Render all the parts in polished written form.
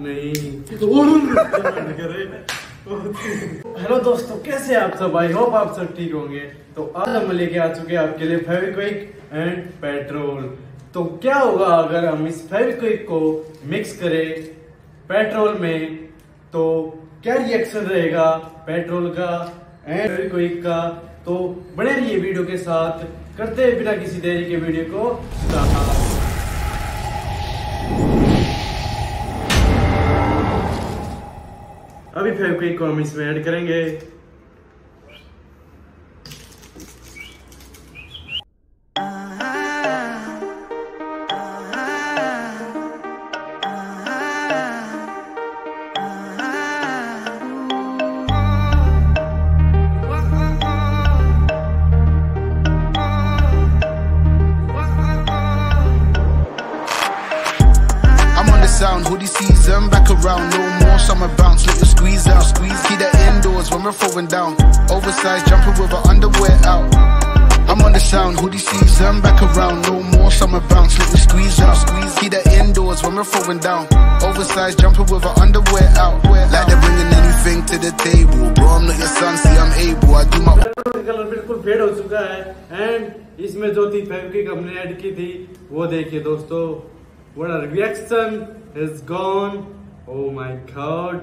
नहीं। हेलो दोस्तों, कैसे आप सब? आई होप आप सब ठीक होंगे। तो आज हम लेके आ चुके हैं आपके लिए फेविक्विक एंड पेट्रोल। तो क्या होगा अगर हम इस फेविक्विक को मिक्स करें पेट्रोल में, तो क्या रिएक्शन रहेगा पेट्रोल का एंड फेविक्विक का। तो बने रहिए वीडियो के साथ, करते हैं बिना किसी देरी के वीडियो को स्टार्ट। अभी फेविक्विक को हम इसमें ऐड करेंगे। Sound hoodie season back around, no more summer bounce, let you squeeze out, squeeze. See the indoors when we're throwing down, oversized jumping with our underwear out. I'm on the sound hoodie season back around, no more summer bounce, let you squeeze out, squeeze. See the indoors when we're throwing down, oversized jumping with our underwear out. Like they're bringing anything to the table, bro. I'm not your son, see I'm able. I do my colour बिल्कुल fade हो चुका है and इसमें जो थी फेविक्विक हमने add की थी वो देखिए दोस्तों, what a reaction is gone. Oh my God,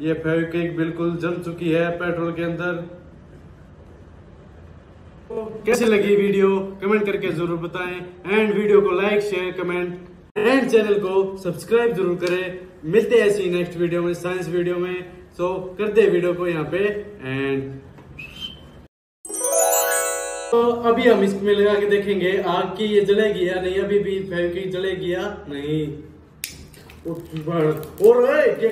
ये फेविक्विक बिल्कुल जम चुकी है पेट्रोल के अंदर। तो कैसी लगी वीडियो कमेंट करके जरूर बताएं एंड वीडियो को like share comment and channel को सब्सक्राइब जरूर करें। मिलते हैं ऐसी नेक्स्ट वीडियो में, साइंस वीडियो में। सो करते हैं वीडियो को यहाँ पे एंड तो अभी हम इसमें लगा के देखेंगे आग की ये जलेगी या नहीं। अभी भी फेविक्विक जलेगी या नहीं। और क्या